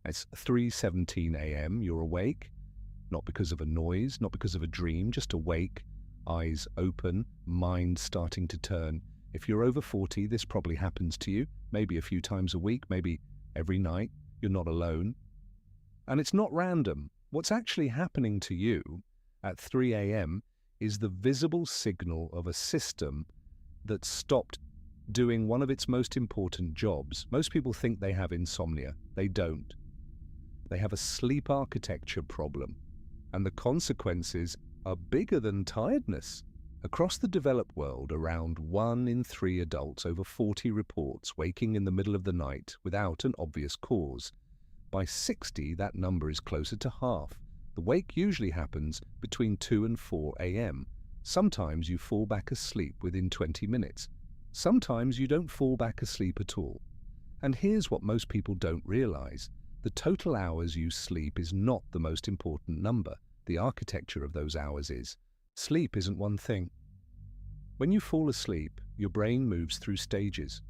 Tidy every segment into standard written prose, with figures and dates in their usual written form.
It's 3:17 a.m., you're awake, not because of a noise, not because of a dream, just awake, eyes open, mind starting to turn. If you're over 40, this probably happens to you, maybe a few times a week, maybe every night. You're not alone. And it's not random. What's actually happening to you at 3 a.m. is the visible signal of a system that stopped doing one of its most important jobs. Most people think they have insomnia. They don't. They have a sleep architecture problem, and the consequences are bigger than tiredness. Across the developed world, around 1 in 3 adults over 40 reports waking in the middle of the night without an obvious cause. By 60, that number is closer to half. The wake usually happens between 2 and 4 a.m. Sometimes you fall back asleep within 20 minutes. Sometimes you don't fall back asleep at all. And here's what most people don't realize. The total hours you sleep is not the most important number. The architecture of those hours is. Sleep isn't one thing. When you fall asleep, your brain moves through stages.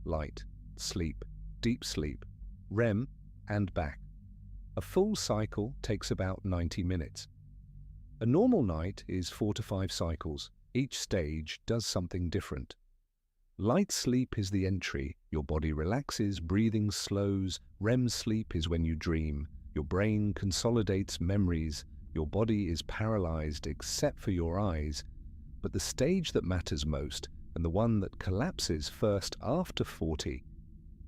Light, sleep, deep sleep, REM, and back. A full cycle takes about 90 minutes. A normal night is 4 to 5 cycles. Each stage does something different. Light sleep is the entry. Your body relaxes, breathing slows. REM sleep is when you dream. Your brain consolidates memories. Your body is paralyzed except for your eyes. But the stage that matters most, and the one that collapses first after 40,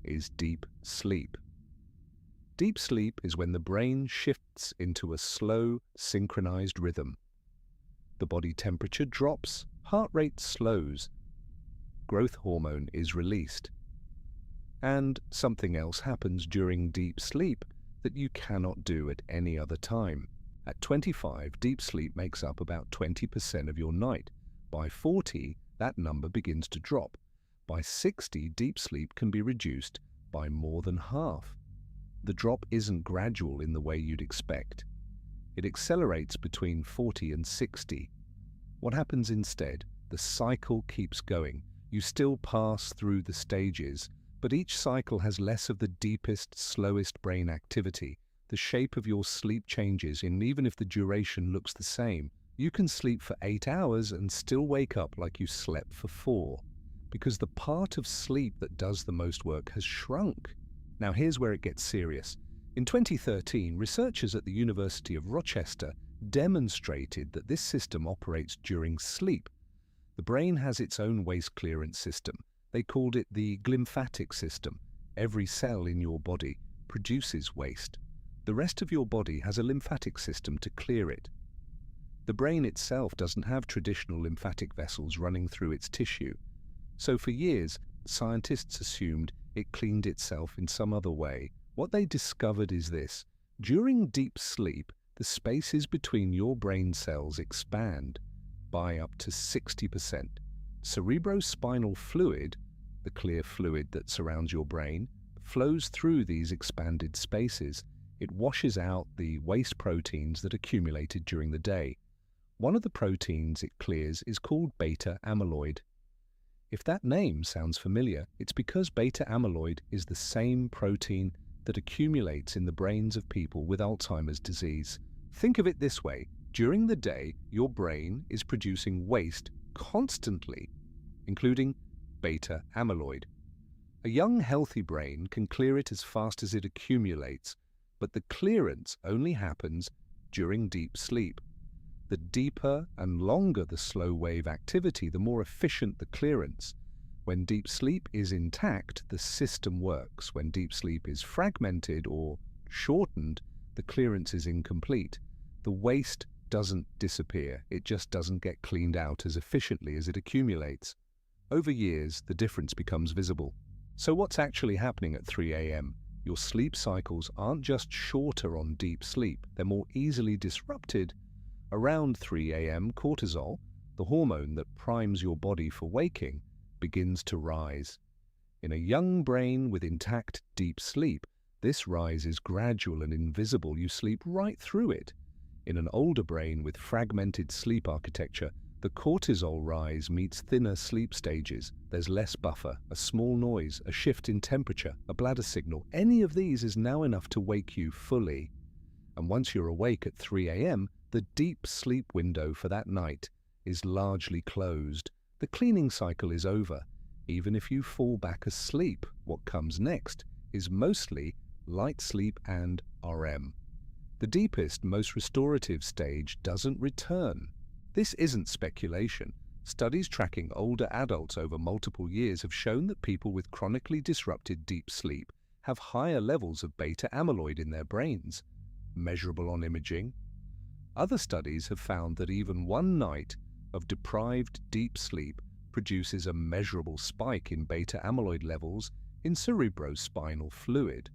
is deep sleep. Deep sleep is when the brain shifts into a slow, synchronized rhythm. The body temperature drops, heart rate slows, growth hormone is released. And something else happens during deep sleep that you cannot do at any other time. At 25, deep sleep makes up about 20% of your night. By 40, that number begins to drop. By 60, deep sleep can be reduced by more than half. The drop isn't gradual in the way you'd expect. It accelerates between 40 and 60. What happens instead? The cycle keeps going. You still pass through the stages, but each cycle has less of the deepest, slowest brain activity. The shape of your sleep changes, and even if the duration looks the same, you can sleep for 8 hours and still wake up like you slept for 4, because the part of sleep that does the most work has shrunk. Now here's where it gets serious. In 2013, researchers at the University of Rochester demonstrated that this system operates during sleep. The brain has its own waste clearance system. They called it the glymphatic system. Every cell in your body produces waste. The rest of your body has a lymphatic system to clear it. The brain itself doesn't have traditional lymphatic vessels running through its tissue. So for years, scientists assumed it cleaned itself in some other way. What they discovered is this. During deep sleep, the spaces between your brain cells expand by up to 60%. Cerebrospinal fluid, the clear fluid that surrounds your brain, flows through these expanded spaces. It washes out the waste proteins that accumulated during the day. One of the proteins it clears is called beta-amyloid. If that name sounds familiar, it's because beta-amyloid is the same protein that accumulates in the brains of people with Alzheimer's disease. Think of it this way. During the day, your brain is producing waste constantly, including beta-amyloid. A young, healthy brain can clear it as fast as it accumulates, but the clearance only happens during deep sleep. The deeper and longer the slow wave activity, the more efficient the clearance. When deep sleep is intact, the system works. When deep sleep is fragmented or shortened, the clearance is incomplete. The waste doesn't disappear, it just doesn't get cleaned out as efficiently as it accumulates. Over years, the difference becomes visible. So what's actually happening at 3 a.m.? Your sleep cycles aren't just shorter on deep sleep, they're more easily disrupted. Around 3 a.m., cortisol, the hormone that primes your body for waking, begins to rise. In a young brain with intact deep sleep, this rise is gradual and invisible. You sleep right through it. In an older brain with fragmented sleep architecture, The cortisol rise meets thinner sleep stages. There's less buffer, a small noise, a shift in temperature, a bladder signal. Any of these is now enough to wake you fully. And once you're awake at 3 a.m., the deep sleep window for that night is largely closed. The cleaning cycle is over. Even if you fall back asleep, what comes next is mostly light sleep and REM. The deepest, most restorative stage doesn't return. This isn't speculation. Studies tracking older adults over multiple years have shown that people with chronically disrupted deep sleep have higher levels of beta-amyloid in their brains, measurable on imaging. Other studies have found that even one night of deprived deep sleep produces a measurable spike in beta-amyloid levels in cerebrospinal fluid.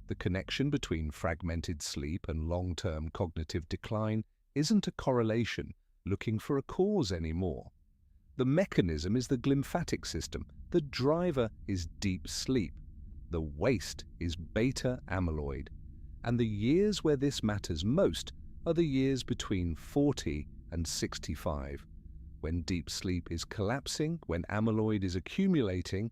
The connection between fragmented sleep and long-term cognitive decline isn't a correlation looking for a cause anymore. The mechanism is the glymphatic system. The driver is deep sleep. The waste is beta-amyloid. And the years where this matters most are the years between 40 and 65, when deep sleep is collapsing, when amyloid is accumulating,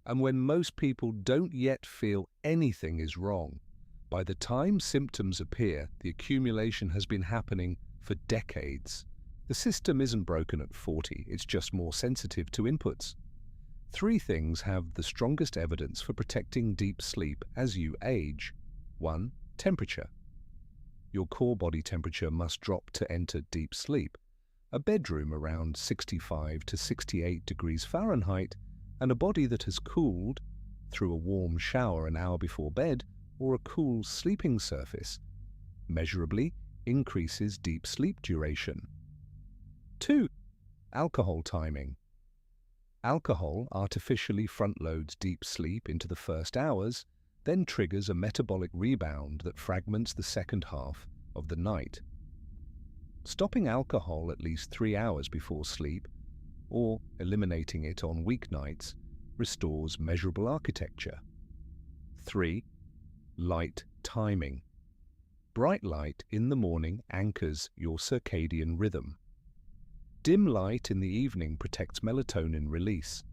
and when most people don't yet feel anything is wrong. By the time symptoms appear, the accumulation has been happening for decades. The system isn't broken at 40, it's just more sensitive to inputs. 3 things have the strongest evidence for protecting deep sleep as you age. 1. Temperature. Your core body temperature must drop to enter deep sleep. A bedroom around 65 to 68 degrees Fahrenheit and a body that has cooled through a warm shower an hour before bed or a cool sleeping surface measurably increases deep sleep duration. 2. Alcohol timing. Alcohol artificially front-loads deep sleep into the first hours, then triggers a metabolic rebound that fragments the second half of the night. Stopping alcohol at least 3 hours before sleep, or eliminating it on weeknights, restores measurable architecture. 3. Light timing. Bright light in the morning anchors your circadian rhythm. Dim light in the evening protects melatonin release.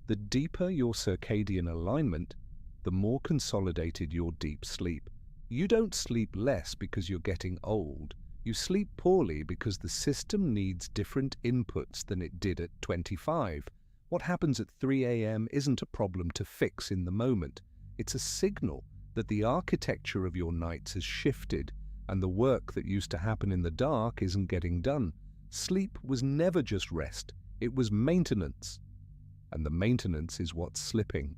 The deeper your circadian alignment, the more consolidated your deep sleep. You don't sleep less because you're getting old. You sleep poorly because the system needs different inputs than it did at 25. What happens at 3 a.m. isn't a problem to fix in the moment. It's a signal that the architecture of your nights has shifted and the work that used to happen in the dark isn't getting done. Sleep was never just rest, it was maintenance. And the maintenance is what's slipping.